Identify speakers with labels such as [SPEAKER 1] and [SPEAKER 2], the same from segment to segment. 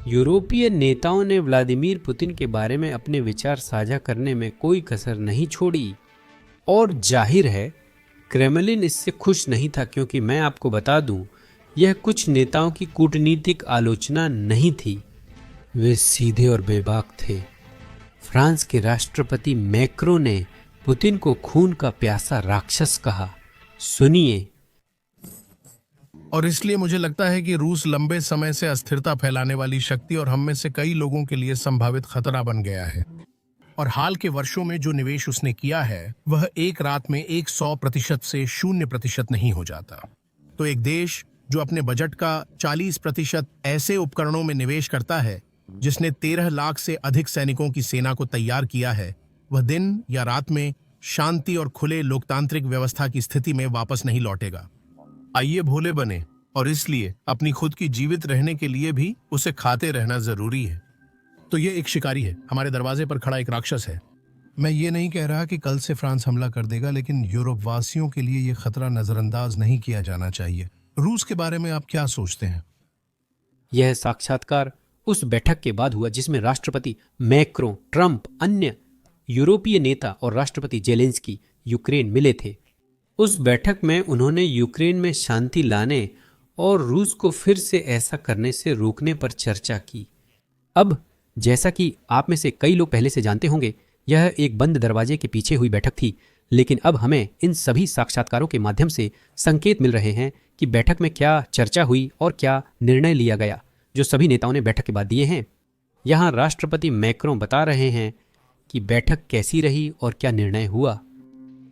[SPEAKER 1] यूरोपीय नेताओं ने व्लादिमीर पुतिन के बारे में अपने विचार साझा करने में कोई कसर नहीं छोड़ी और जाहिर है क्रेमलिन इससे खुश नहीं था, क्योंकि मैं आपको बता दूं, यह कुछ नेताओं की कूटनीतिक आलोचना नहीं थी। वे सीधे और बेबाक थे। फ्रांस के राष्ट्रपति मैक्रो ने पुतिन को खून का प्यासा राक्षस कहा। सुनिए।
[SPEAKER 2] और इसलिए मुझे लगता है कि रूस लंबे समय से अस्थिरता फैलाने वाली शक्ति और हम में से कई लोगों के लिए संभावित खतरा बन गया है। और हाल के वर्षों में जो निवेश उसने किया है वह एक रात में 100% से 0% नहीं हो जाता। तो एक देश जो अपने बजट का 40% ऐसे उपकरणों में निवेश करता है जिसने 13 लाख से अधिक सैनिकों की सेना को तैयार किया है, वह दिन या रात में शांति और खुले लोकतांत्रिक व्यवस्था की स्थिति में वापस नहीं लौटेगा। आइए भोले बने, और इसलिए अपनी खुद की जीवित रहने के लिए भी उसे खाते रहना जरूरी है। तो ये एक शिकारी है, हमारे दरवाजे पर खड़ा एक राक्षस है। मैं ये नहीं कह रहा कि कल से फ्रांस हमला कर देगा, लेकिन यूरोप वासियों के लिए ये खतरा नजरअंदाज नहीं किया जाना चाहिए। रूस के बारे में आप क्या सोचते हैं?
[SPEAKER 1] यह साक्षात्कार उस बैठक के बाद हुआ जिसमें राष्ट्रपति मैक्रो, ट्रंप, अन्य यूरोपीय नेता और राष्ट्रपति जेलेंस्की यूक्रेन मिले थे। उस बैठक में उन्होंने यूक्रेन में शांति लाने और रूस को फिर से ऐसा करने से रोकने पर चर्चा की। अब जैसा कि आप में से कई लोग पहले से जानते होंगे, यह एक बंद दरवाजे के पीछे हुई बैठक थी, लेकिन अब हमें इन सभी साक्षात्कारों के माध्यम से संकेत मिल रहे हैं कि बैठक में क्या चर्चा हुई और क्या निर्णय लिया गया, जो सभी नेताओं ने बैठक के बाद दिए हैं। यहाँ राष्ट्रपति मैक्रो बता रहे हैं कि बैठक कैसी रही और क्या निर्णय हुआ।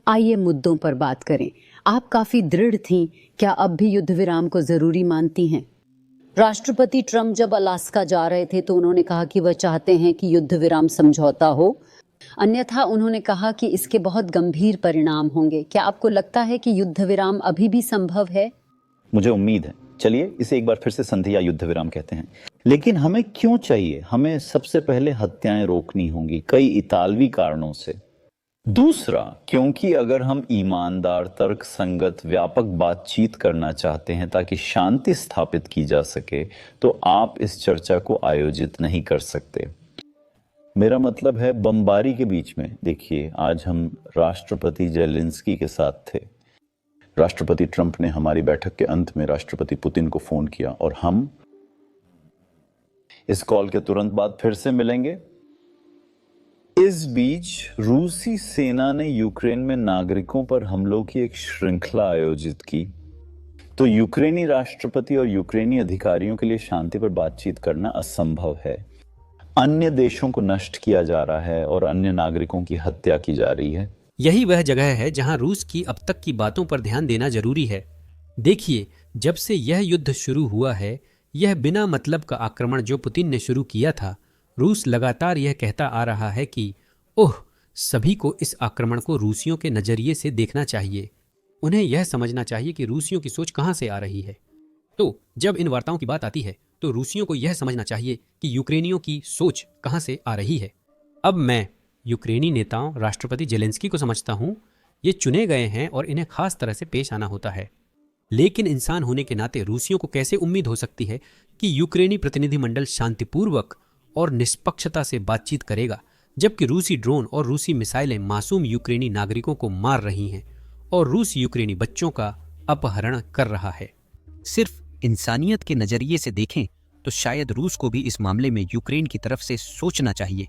[SPEAKER 3] आइए मुद्दों पर बात करें। आप काफी दृढ़ थीं, क्या अब भी युद्ध विराम को जरूरी मानती हैं? राष्ट्रपति ट्रंप जब अलास्का जा रहे थे तो उन्होंने कहा कि वह चाहते हैं कि युद्ध विराम समझौता हो, अन्यथा उन्होंने कहा कि इसके बहुत गंभीर परिणाम होंगे। क्या आपको लगता है कि युद्ध विराम अभी भी संभव है?
[SPEAKER 4] मुझे उम्मीद है। चलिए इसे एक बार फिर से संधि या युद्ध विराम कहते हैं। लेकिन हमें क्यों चाहिए? हमें सबसे पहले हत्याएं रोकनी होंगी, कई इतालवी कारणों से। दूसरा, क्योंकि अगर हम ईमानदार, तर्क संगत, व्यापक बातचीत करना चाहते हैं ताकि शांति स्थापित की जा सके, तो आप इस चर्चा को आयोजित नहीं कर सकते। मेरा मतलब है बमबारी के बीच में। देखिए, आज हम राष्ट्रपति जेलेंस्की के साथ थे। राष्ट्रपति ट्रंप ने हमारी बैठक के अंत में राष्ट्रपति पुतिन को फोन किया और हम इस कॉल के तुरंत बाद फिर से मिलेंगे। इस बीच रूसी सेना ने यूक्रेन में नागरिकों पर हमलों की एक श्रृंखला आयोजित की। तो यूक्रेनी राष्ट्रपति और यूक्रेनी अधिकारियों के लिए शांति पर बातचीत करना असंभव है। अन्य देशों को नष्ट किया जा रहा है और अन्य नागरिकों की हत्या की जा रही है।
[SPEAKER 1] यही वह जगह है जहां रूस की अब तक की बातों पर ध्यान देना जरूरी है। देखिए, जब से यह युद्ध शुरू हुआ है, यह बिना मतलब का आक्रमण जो पुतिन ने शुरू किया था, रूस लगातार यह कहता आ रहा है कि ओह, सभी को इस आक्रमण को रूसियों के नजरिए से देखना चाहिए। उन्हें यह समझना चाहिए कि रूसियों की सोच कहां से आ रही है। तो जब इन वार्ताओं की बात आती है तो रूसियों को यह समझना चाहिए कि यूक्रेनियों की सोच कहां से आ रही है। अब मैं यूक्रेनी नेताओं, राष्ट्रपति जेलेंस्की को समझता हूं। ये चुने गए हैं और इन्हें खास तरह से पेश आना होता है। लेकिन इंसान होने के नाते रूसियों को कैसे उम्मीद हो सकती है कि यूक्रेनी प्रतिनिधिमंडल शांतिपूर्वक और निष्पक्षता से बातचीत करेगा, जबकि रूसी ड्रोन और रूसी मिसाइलें मासूम यूक्रेनी नागरिकों को मार रही हैं और रूस यूक्रेनी बच्चों का अपहरण कर रहा है।
[SPEAKER 5] सिर्फ इंसानियत के नजरिए से देखें तो शायद रूस को भी इस मामले में यूक्रेन की तरफ से सोचना चाहिए।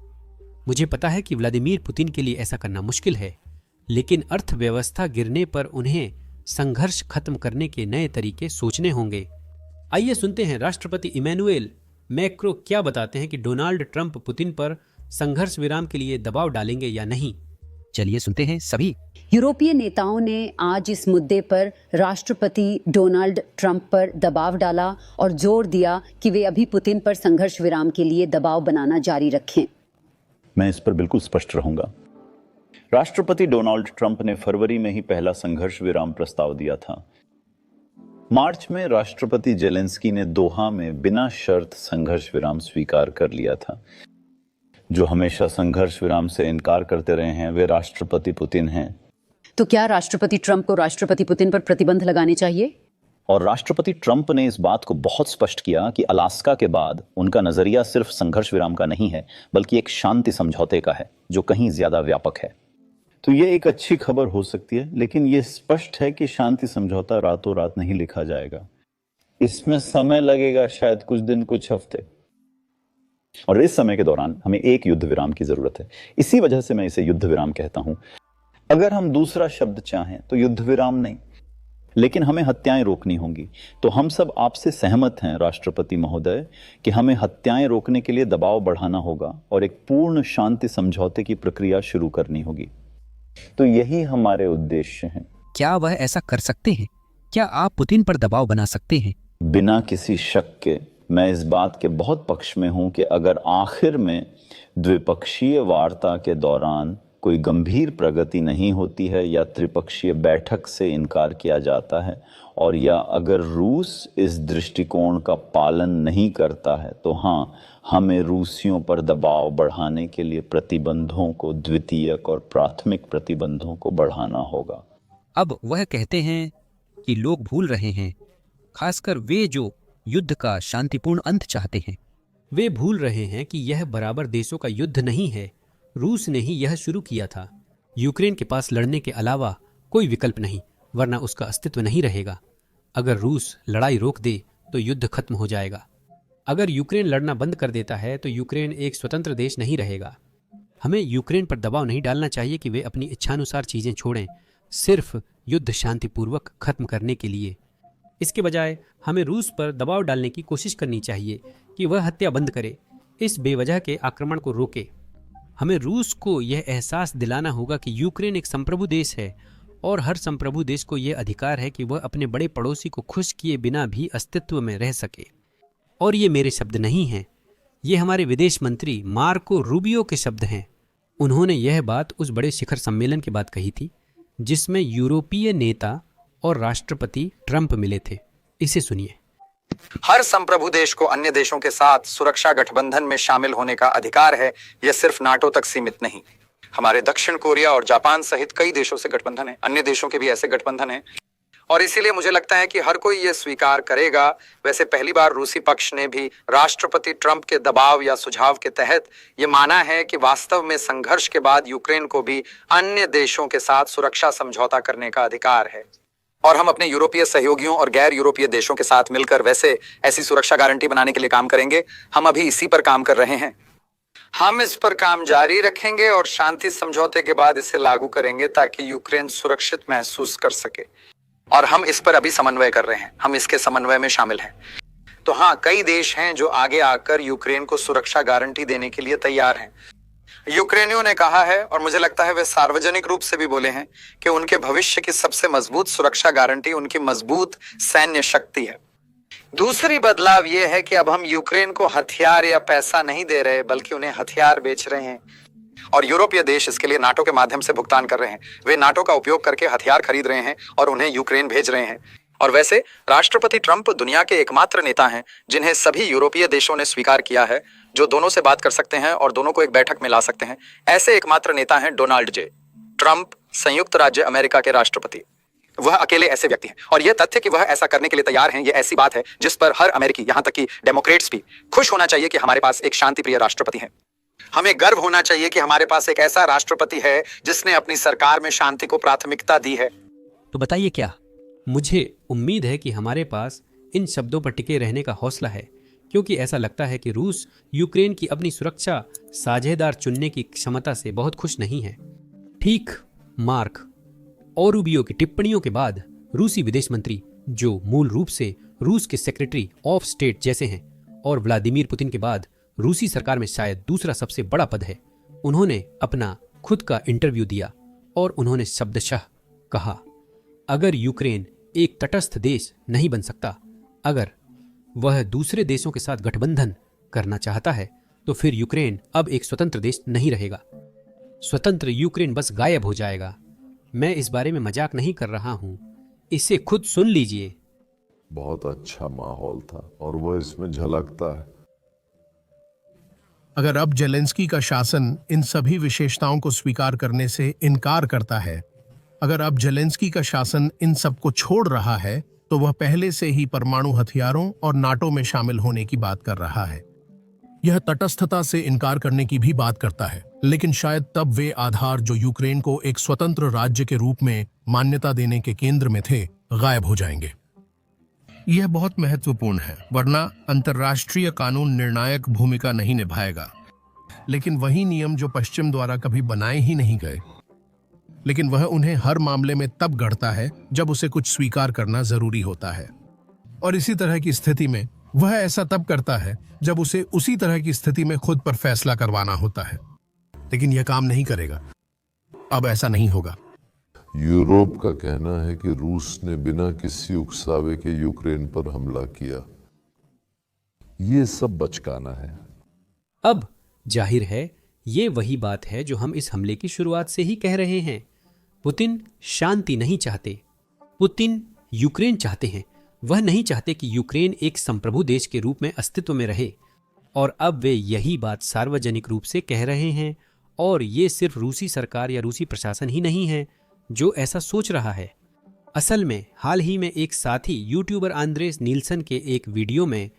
[SPEAKER 1] मुझे पता है कि व्लादिमीर पुतिन के लिए ऐसा करना मुश्किल है, लेकिन अर्थव्यवस्था गिरने पर उन्हें संघर्ष खत्म करने के नए तरीके सोचने होंगे। आइए सुनते हैं राष्ट्रपति इमैनुएल मैक्रो क्या बताते हैं कि डोनाल्ड ट्रंप पुतिन पर संघर्ष विराम के लिए दबाव डालेंगे या नहीं।
[SPEAKER 5] चलिए सुनते हैं सभी।
[SPEAKER 3] यूरोपीय नेताओं ने आज इस मुद्दे पर राष्ट्रपति डोनाल्ड ट्रंप पर दबाव डाला और जोर दिया कि वे अभी पुतिन पर संघर्ष विराम के लिए दबाव बनाना जारी रखें।
[SPEAKER 4] मैं इस पर बिल्कुल स्पष्ट रहूंगा। राष्ट्रपति डोनाल्ड ट्रंप ने फरवरी में ही पहला संघर्ष विराम प्रस्ताव दिया था। मार्च में राष्ट्रपति जेलेंस्की ने दोहा में बिना शर्त संघर्ष विराम स्वीकार कर लिया था। जो हमेशा संघर्ष विराम से इनकार करते रहे हैं वे राष्ट्रपति पुतिन हैं।
[SPEAKER 3] तो क्या राष्ट्रपति ट्रंप को राष्ट्रपति पुतिन पर प्रतिबंध लगाने चाहिए?
[SPEAKER 4] और राष्ट्रपति ट्रंप ने इस बात को बहुत स्पष्ट किया कि अलास्का के बाद उनका नजरिया सिर्फ संघर्ष विराम का नहीं है, बल्कि एक शांति समझौते का है जो कहीं ज्यादा व्यापक है। तो ये एक अच्छी खबर हो सकती है, लेकिन ये स्पष्ट है कि शांति समझौता रातों रात नहीं लिखा जाएगा। इसमें समय लगेगा, शायद कुछ दिन, कुछ हफ्ते, और इस समय के दौरान हमें एक युद्ध विराम की जरूरत है। इसी वजह से मैं इसे युद्ध विराम कहता हूं। अगर हम दूसरा शब्द चाहें तो युद्ध विराम नहीं, लेकिन हमें हत्याएं रोकनी होंगी। तो हम सब आपसे सहमत हैं राष्ट्रपति महोदय कि हमें हत्याएं रोकने के लिए दबाव बढ़ाना होगा और एक पूर्ण शांति समझौते की प्रक्रिया शुरू करनी होगी। तो यही हमारे उद्देश्य हैं।
[SPEAKER 5] क्या वह ऐसा कर सकते हैं? क्या आप पुतिन पर दबाव बना सकते हैं?
[SPEAKER 4] बिना किसी शक के मैं इस बात के बहुत पक्ष में हूं कि अगर आखिर में द्विपक्षीय वार्ता के दौरान कोई गंभीर प्रगति नहीं होती है या त्रिपक्षीय बैठक से इनकार किया जाता है, और या अगर रूस इस दृष्टिकोण का पालन नहीं करता है, तो हाँ, हमें रूसियों पर दबाव बढ़ाने के लिए प्रतिबंधों को, द्वितीयक और प्राथमिक प्रतिबंधों को बढ़ाना होगा।
[SPEAKER 5] अब वह कहते हैं कि लोग भूल रहे हैं, खासकर वे जो युद्ध का शांतिपूर्ण अंत चाहते हैं।
[SPEAKER 1] वे भूल रहे हैं कि यह बराबर देशों का युद्ध नहीं है। रूस ने ही यह शुरू किया था। यूक्रेन के पास लड़ने के अलावा कोई विकल्प नहीं, वरना उसका अस्तित्व नहीं रहेगा। अगर रूस लड़ाई रोक दे तो युद्ध खत्म हो जाएगा। अगर यूक्रेन लड़ना बंद कर देता है तो यूक्रेन एक स्वतंत्र देश नहीं रहेगा। हमें यूक्रेन पर दबाव नहीं डालना चाहिए कि वे अपनी इच्छानुसार चीजें छोड़ें, सिर्फ युद्ध शांतिपूर्वक खत्म करने के लिए। इसके बजाय हमें रूस पर दबाव डालने की कोशिश करनी चाहिए कि वह हत्या बंद करे, इस बेवजह के आक्रमण को रोके। हमें रूस को यह एहसास दिलाना होगा कि यूक्रेन एक संप्रभु देश है और हर संप्रभु देश को यह अधिकार है कि वह अपने बड़े पड़ोसी को खुश किए बिना भी अस्तित्व में रह सके। और ये मेरे शब्द नहीं हैं, ये हमारे विदेश मंत्री मार्को रूबियो के शब्द हैं। उन्होंने यह बात उस बड़े शिखर सम्मेलन के बाद कही थी जिसमें यूरोपीय नेता और राष्ट्रपति ट्रंप मिले थे। इसे सुनिए।
[SPEAKER 6] हर संप्रभु देश को अन्य देशों के साथ सुरक्षा गठबंधन में शामिल होने का अधिकार है। यह सिर्फ नाटो तक सीमित नहीं। हमारे दक्षिण कोरिया और जापान सहित कई देशों से गठबंधन है, अन्य देशों के भी ऐसे गठबंधन हैं, और इसीलिए मुझे लगता है कि हर कोई यह स्वीकार करेगा। वैसे पहली बार रूसी पक्ष ने भी राष्ट्रपति ट्रंप के दबाव या सुझाव के तहत ये माना है कि वास्तव में संघर्ष के बाद यूक्रेन को भी अन्य देशों के साथ सुरक्षा समझौता करने का अधिकार है, और हम अपने यूरोपीय सहयोगियों और गैर यूरोपीय देशों के साथ मिलकर वैसे ऐसी सुरक्षा गारंटी बनाने के लिए काम करेंगे। हम अभी इसी पर काम कर रहे हैं। हम इस पर काम जारी रखेंगे और शांति समझौते के बाद इसे लागू करेंगे ताकि यूक्रेन सुरक्षित महसूस कर सके। और हम इस पर अभी समन्वय कर रहे हैं, हम इसके समन्वय में शामिल हैं। तो हाँ, कई देश हैं जो आगे आकर यूक्रेन को सुरक्षा गारंटी देने के लिए तैयार हैं। यूक्रेनियों ने कहा है, और मुझे लगता है वे सार्वजनिक रूप से भी बोले हैं, कि उनके भविष्य की सबसे मजबूत सुरक्षा गारंटी उनकी मजबूत सैन्य शक्ति है। दूसरी बदलाव यह है कि अब हम यूक्रेन को हथियार या पैसा नहीं दे रहे, बल्कि उन्हें हथियार बेच रहे हैं, और यूरोपीय देश इसके लिए नाटो के माध्यम से भुगतान कर रहे हैं। वे नाटो का उपयोग करके हथियार खरीद रहे हैं और उन्हें यूक्रेन भेज रहे हैं। और वैसे राष्ट्रपति ट्रंप दुनिया के एकमात्र नेता हैं जिन्हें सभी यूरोपीय देशों ने स्वीकार किया है, जो दोनों से बात कर सकते हैं और दोनों को एक बैठक में ला सकते हैं। ऐसे एकमात्र नेता हैं डोनाल्ड जे ट्रंप, संयुक्त राज्य अमेरिका के राष्ट्रपति। वह अकेले ऐसे व्यक्ति हैं, और यह तथ्य कि वह ऐसा करने के लिए तैयार हैं, यह ऐसी बात है जिस पर हर अमेरिकी, यहां तक कि डेमोक्रेट्स भी खुश होना चाहिए कि हमारे पास एक शांतिप्रिय राष्ट्रपति है। हमें गर्व होना चाहिए कि हमारे पास एक ऐसा राष्ट्रपति है जिसने अपनी सरकार में शांति को प्राथमिकता दी है।
[SPEAKER 5] तो बताइए क्या?
[SPEAKER 1] मुझे उम्मीद है कि हमारे पास इन शब्दों पर टिके रहने का हौसला है, क्योंकि ऐसा लगता है कि रूस यूक्रेन की अपनी सुरक्षा साझेदार चुनने की क्षमता से बहुत खुश नहीं है। ठीक मार्क और रूबियो की टिप्पणियों के बाद रूसी विदेश मंत्री, जो मूल रूप से रूस के सेक्रेटरी ऑफ स्टेट जैसे हैं और व्लादिमीर पुतिन के बाद रूसी सरकार में शायद दूसरा सबसे बड़ा पद है, उन्होंने अपना खुद का इंटरव्यू दिया और उन्होंने शब्दशः कहा, अगर यूक्रेन एक तटस्थ देश नहीं बन सकता, अगर वह दूसरे देशों के साथ गठबंधन करना चाहता है, तो फिर यूक्रेन अब एक स्वतंत्र देश नहीं रहेगा। स्वतंत्र यूक्रेन बस गायब हो जाएगा। मैं इस बारे में मजाक नहीं कर रहा हूं, इसे खुद सुन लीजिए।
[SPEAKER 7] बहुत अच्छा माहौल था और वो इसमें झलकता है।
[SPEAKER 2] अगर अब जेलेंस्की का शासन इन सभी विशेषताओं को स्वीकार करने से इनकार करता है, अगर अब जेलेंस्की का शासन इन सब को छोड़ रहा है, तो वह पहले से ही परमाणु हथियारों और नाटो में शामिल होने की बात कर रहा है। यह तटस्थता से इनकार करने की भी बात करता है, लेकिन शायद तब वे आधार जो यूक्रेन को एक स्वतंत्र राज्य के रूप में मान्यता देने के केंद्र में थे, गायब हो जाएंगे। यह बहुत महत्वपूर्ण है, वरना अंतर्राष्ट्रीय कानून निर्णायक भूमिका नहीं निभाएगा। लेकिन वही नियम जो पश्चिम द्वारा कभी बनाए ही नहीं गए, लेकिन वह उन्हें हर मामले में तब गढ़ता है जब उसे कुछ स्वीकार करना जरूरी होता है। और इसी तरह की स्थिति में वह ऐसा तब करता है जब उसे उसी तरह की स्थिति में खुद पर फैसला करवाना होता है। लेकिन यह काम नहीं करेगा, अब ऐसा नहीं होगा।
[SPEAKER 7] यूरोप का कहना है कि रूस ने बिना किसी उकसावे के यूक्रेन पर हमला किया। ये सब बचकाना है।
[SPEAKER 1] अब जाहिर है ये वही बात है जो हम इस हमले की शुरुआत से ही कह रहे हैं। पुतिन शांति नहीं चाहते, पुतिन यूक्रेन चाहते हैं। वह नहीं चाहते कि यूक्रेन एक संप्रभु देश के रूप में अस्तित्व में रहे, और अब वे यही बात सार्वजनिक रूप से कह रहे हैं। और ये सिर्फ रूसी सरकार या रूसी प्रशासन ही नहीं है जो ऐसा सोच रहा है। असल में हाल ही में एक साथी यूट्यूबर आंद्रेस नील्सन के एक वीडियो में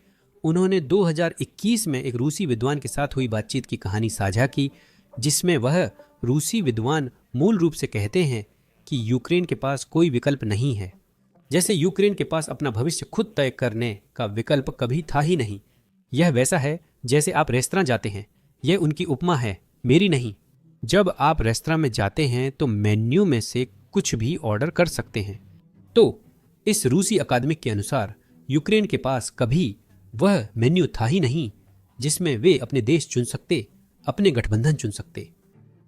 [SPEAKER 1] उन्होंने 2021 में एक रूसी विद्वान के साथ हुई बातचीत की कहानी साझा की, जिसमें वह रूसी विद्वान मूल रूप से कहते हैं कि यूक्रेन के पास कोई विकल्प नहीं है, जैसे यूक्रेन के पास अपना भविष्य खुद तय करने का विकल्प कभी था ही नहीं। यह वैसा है जैसे आप रेस्तरां जाते हैं। यह उनकी उपमा है, मेरी नहीं। जब आप रेस्तरां में जाते हैं तो मेन्यू में से कुछ भी ऑर्डर कर सकते हैं। तो इस रूसी अकादमिक के अनुसार यूक्रेन के पास कभी वह मेन्यू था ही नहीं जिसमें वे अपने देश चुन सकते, अपने गठबंधन चुन सकते।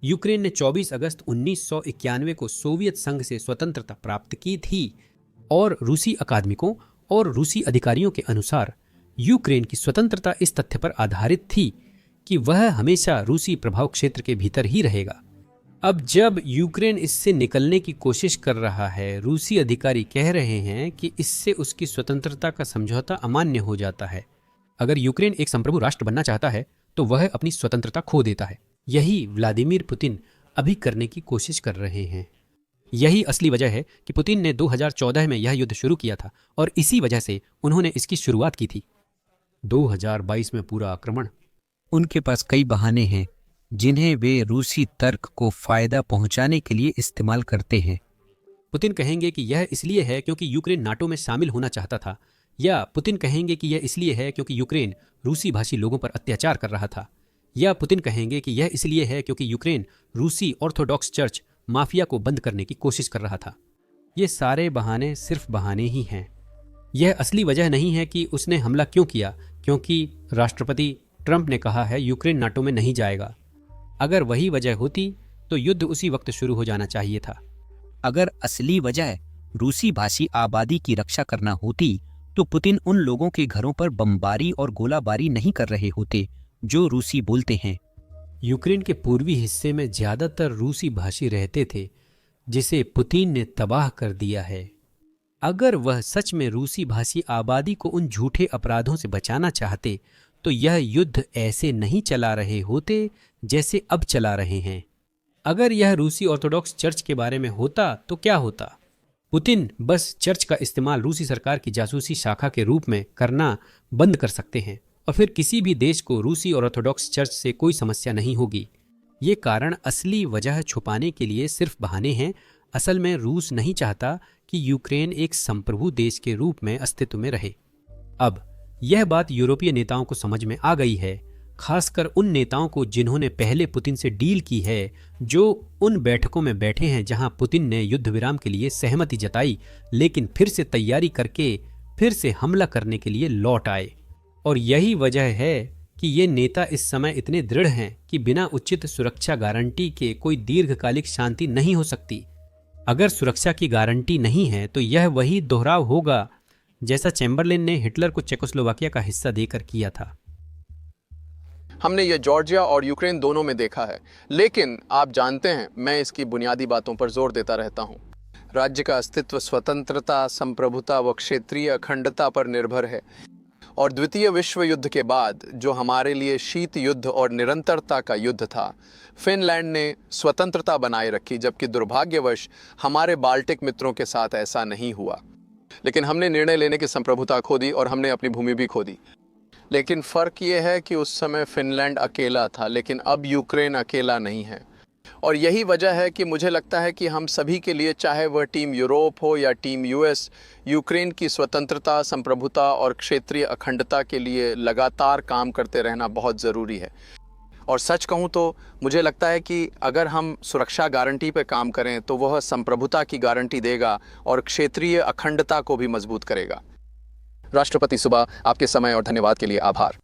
[SPEAKER 1] यूक्रेन ने 24 अगस्त 1991 को सोवियत संघ से स्वतंत्रता प्राप्त की थी, और रूसी अकादमिकों और रूसी अधिकारियों के अनुसार यूक्रेन की स्वतंत्रता इस तथ्य पर आधारित थी कि वह हमेशा रूसी प्रभाव क्षेत्र के भीतर ही रहेगा। अब जब यूक्रेन इससे निकलने की कोशिश कर रहा है, रूसी अधिकारी कह रहे हैं कि इससे उसकी स्वतंत्रता का समझौता अमान्य हो जाता है। अगर यूक्रेन एक संप्रभु राष्ट्र बनना चाहता है तो वह अपनी स्वतंत्रता खो देता है। यही व्लादिमीर पुतिन अभी करने की कोशिश कर रहे हैं। यही असली वजह है कि पुतिन ने 2014 में यह युद्ध शुरू किया था, और इसी वजह से उन्होंने इसकी शुरुआत की थी। 2022 में पूरा आक्रमण।
[SPEAKER 5] उनके पास कई बहाने हैं जिन्हें वे रूसी तर्क को फायदा पहुंचाने के लिए इस्तेमाल करते हैं।
[SPEAKER 1] पुतिन कहेंगे कि यह इसलिए है क्योंकि यूक्रेन नाटो में शामिल होना चाहता था, या पुतिन कहेंगे कि यह इसलिए है क्योंकि यूक्रेन रूसी भाषी लोगों पर अत्याचार कर रहा था, या पुतिन कहेंगे कि यह इसलिए है क्योंकि यूक्रेन रूसी ऑर्थोडॉक्स चर्च माफिया को बंद करने की कोशिश कर रहा था। ये सारे बहाने सिर्फ बहाने ही हैं। यह असली वजह नहीं है कि उसने हमला क्यों किया, क्योंकि राष्ट्रपति ट्रंप ने कहा है यूक्रेन नाटो में नहीं जाएगा। अगर वही वजह होती तो युद्ध उसी वक्त शुरू हो जाना चाहिए था।
[SPEAKER 5] अगर असली वजह रूसी भाषी आबादी की रक्षा करना होती तो पुतिन उन लोगों के घरों पर बमबारी और गोलाबारी नहीं कर रहे होते जो रूसी बोलते हैं।
[SPEAKER 1] यूक्रेन के पूर्वी हिस्से में ज्यादातर रूसी भाषी रहते थे, जिसे पुतिन ने तबाह कर दिया है। अगर वह सच में रूसी भाषी आबादी को उन झूठे अपराधों से बचाना चाहते तो यह युद्ध ऐसे नहीं चला रहे होते जैसे अब चला रहे हैं। अगर यह रूसी ऑर्थोडॉक्स चर्च के बारे में होता तो क्या होता? पुतिन बस चर्च का इस्तेमाल रूसी सरकार की जासूसी शाखा के रूप में करना बंद कर सकते हैं, और फिर किसी भी देश को रूसी और ऑर्थोडॉक्स चर्च से कोई समस्या नहीं होगी। ये कारण असली वजह छुपाने के लिए सिर्फ बहाने हैं। असल में रूस नहीं चाहता कि यूक्रेन एक संप्रभु देश के रूप में अस्तित्व में रहे। अब यह बात यूरोपीय नेताओं को समझ में आ गई है, खासकर उन नेताओं को जिन्होंने पहले पुतिन से डील की है, जो उन बैठकों में बैठे हैं जहां पुतिन ने युद्ध विराम के लिए सहमति जताई, लेकिन फिर से तैयारी करके फिर से हमला करने के लिए लौट आए। और यही वजह है कि ये नेता इस समय इतने दृढ़ हैं कि बिना उचित सुरक्षा गारंटी के कोई दीर्घकालिक शांति नहीं हो सकती। अगर सुरक्षा की गारंटी नहीं है तो यह वही दोहराव होगा जैसा चैम्बरलेन ने हिटलर को चेकोस्लोवाकिया का हिस्सा देकर किया था।
[SPEAKER 8] हमने ये जॉर्जिया और यूक्रेन दोनों में देखा है, लेकिन आप जानते हैं मैं इसकी बुनियादी बातों पर जोर देता रहता हूँ। राज्य का अस्तित्व स्वतंत्रता, संप्रभुता व क्षेत्रीय अखंडता पर निर्भर है। और द्वितीय विश्व युद्ध के बाद जो हमारे लिए शीत युद्ध और निरंतरता का युद्ध था, फिनलैंड ने स्वतंत्रता बनाए रखी, जबकि दुर्भाग्यवश हमारे बाल्टिक मित्रों के साथ ऐसा नहीं हुआ। लेकिन हमने निर्णय लेने की संप्रभुता खो दी और हमने अपनी भूमि भी खो दी। लेकिन फ़र्क ये है कि उस समय फिनलैंड अकेला था, लेकिन अब यूक्रेन अकेला नहीं है। और यही वजह है कि मुझे लगता है कि हम सभी के लिए, चाहे वह टीम यूरोप हो या टीम यूएस, यूक्रेन की स्वतंत्रता, संप्रभुता और क्षेत्रीय अखंडता के लिए लगातार काम करते रहना बहुत ज़रूरी है। और सच कहूँ तो मुझे लगता है कि अगर हम सुरक्षा गारंटी पे काम करें तो वह संप्रभुता की गारंटी देगा और क्षेत्रीय अखंडता को भी मजबूत करेगा। राष्ट्रपति सुबा, आपके समय और धन्यवाद के लिए आभार।